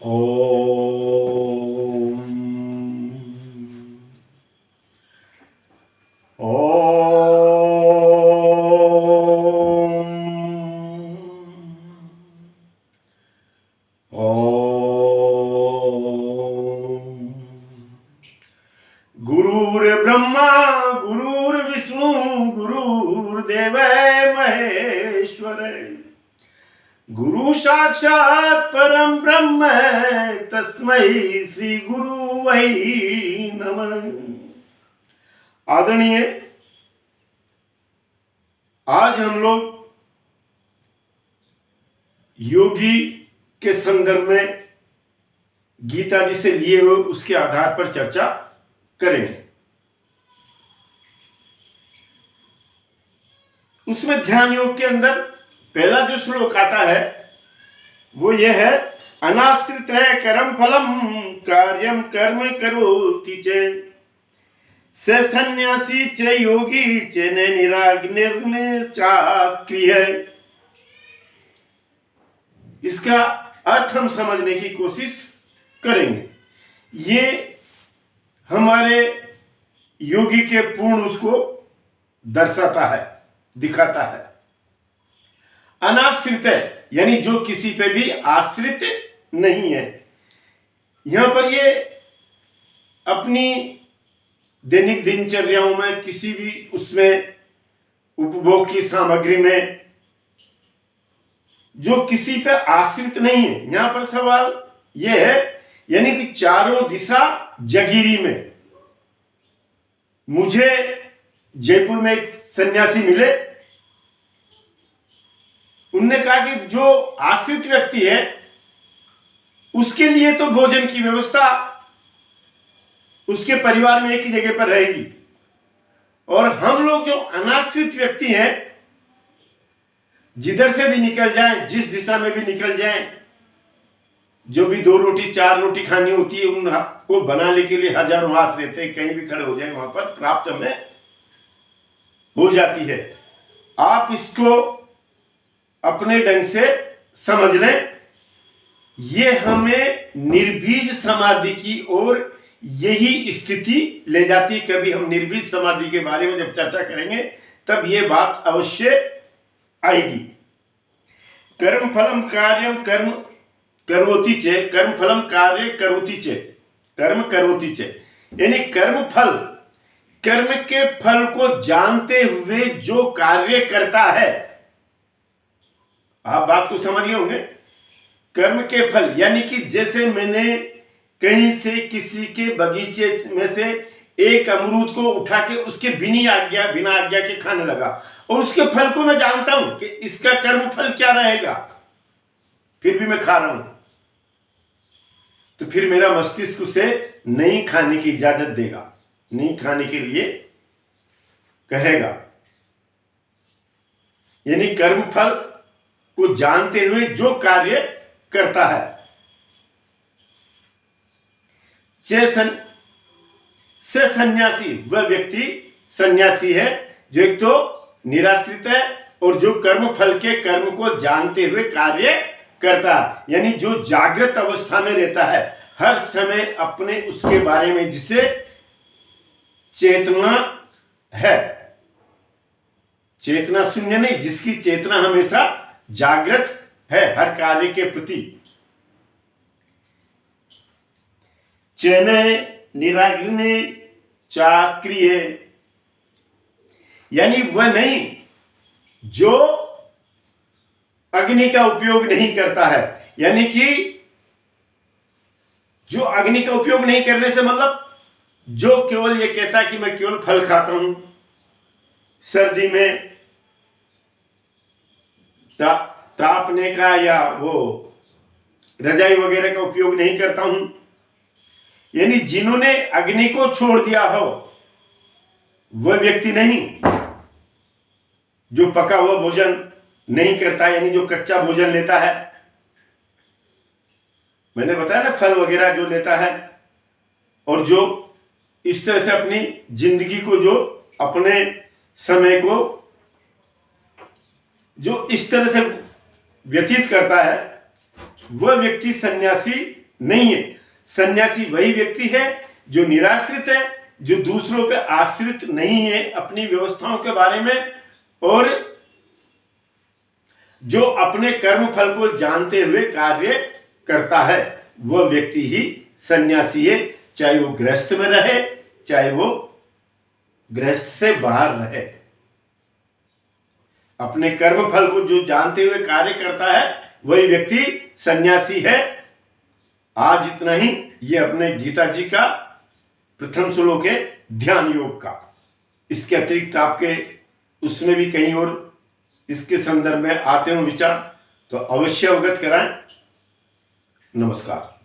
ओम गुरुर्ब्रह्मा गुरुर्विष्णु गुरुर्देव महेश्वर गुरु साक्षात परम ब्रह्म तस्मै श्री गुरु वही नमः। आदरणीय, आज हम लोग योगी के संदर्भ में गीता जी से लिए हुए उसके आधार पर चर्चा करेंगे। उसमें ध्यान योग के अंदर पहला जो श्लोक आता है वो ये है, अनाश्रित है कर्म फलम कार्यम कर्म करोति च स सन्यासी च योगी च न निराग्निर्न चाक्रिय। इसका अर्थ हम समझने की कोशिश करेंगे। ये हमारे योगी के पूर्ण उसको दर्शाता है, दिखाता है। अनाश्रित है यानी जो किसी पे भी आश्रित नहीं है। यहां पर ये अपनी दैनिक दिनचर्याओं में किसी भी उसमें उपभोग की सामग्री में जो किसी पे आश्रित नहीं है, यहां पर सवाल यह है यानी कि चारों दिशा जगीरी में। मुझे जयपुर में एक सन्यासी मिले, उनने कहा कि जो आश्रित व्यक्ति है उसके लिए तो भोजन की व्यवस्था उसके परिवार में एक ही जगह पर रहेगी, और हम लोग जो अनाश्रित व्यक्ति हैं जिधर से भी निकल जाएं, जिस दिशा में भी निकल जाएं, जो भी 2 रोटी 4 रोटी खानी होती है उनको बनाने के लिए हजारों हाथ रहते हैं, कहीं भी खड़े हो जाए वहां पर प्राप्त हमें हो जाती है। आप इसको अपने ढंग से समझ लें। ये हमें निर्बीज समाधि की ओर यही स्थिति ले जाती है। कभी हम निर्बीज समाधि के बारे में जब चर्चा करेंगे तब ये बात अवश्य आएगी। कर्म फलम कार्यम कर्म करोति चे, कर्म फलम कार्य करोति चे, कर्म करोति चे यानी कर्म फल, कर्म के फल को जानते हुए जो कार्य करता है। आप बात को समझ गए होंगे। कर्म के फल यानी कि जैसे मैंने कहीं से किसी के बगीचे में से एक अमरूद को उठा के उसके बिना आज्ञा के खाने लगा, और उसके फल को मैं जानता हूं कि इसका कर्म फल क्या रहेगा, फिर भी मैं खा रहा हूं, तो फिर मेरा मस्तिष्क उसे नहीं खाने की इजाजत देगा, नहीं खाने के लिए कहेगा। यानी कर्म फल को जानते हुए जो कार्य करता है। से सन्यासी, वह व्यक्ति सन्यासी है जो एक तो निराश्रित है और जो कर्म फल के कर्म को जानते हुए कार्य करता है, यानी जो जागृत अवस्था में रहता है, हर समय अपने उसके बारे में जिसे चेतना है, चेतना शून्य नहीं, जिसकी चेतना हमेशा जागृत है हर कार्य के प्रति। चेने निराग्नि चाक्रिय यानी वह नहीं जो अग्नि का उपयोग नहीं करता है। यानी कि जो अग्नि का उपयोग नहीं करने से मतलब जो केवल ये कहता है कि मैं केवल फल खाता हूं, सर्दी में तापने का या वो रजाई वगैरह का उपयोग नहीं करता हूं, यानी जिन्होंने अग्नि को छोड़ दिया हो वह व्यक्ति नहीं। जो पका हुआ भोजन नहीं करता, यानी जो कच्चा भोजन लेता है, मैंने बताया ना फल वगैरह जो लेता है, और जो इस तरह से अपनी जिंदगी को, जो अपने समय को जो इस तरह से व्यतीत करता है, वह व्यक्ति सन्यासी नहीं है। सन्यासी वही व्यक्ति है जो निराश्रित है, जो दूसरों पे आश्रित नहीं है अपनी व्यवस्थाओं के बारे में, और जो अपने कर्म फल को जानते हुए कार्य करता है, वह व्यक्ति ही सन्यासी है, चाहे वो गृहस्थ में रहे, चाहे वो गृहस्थ से बाहर रहे। अपने कर्म फल को जो जानते हुए कार्य करता है वही व्यक्ति सन्यासी है। आज इतना ही। ये अपने गीता जी का प्रथम श्लोक है ध्यान योग का। इसके अतिरिक्त आपके उसमें भी कहीं और इसके संदर्भ में आते हो विचार तो अवश्य अवगत कराएं। नमस्कार।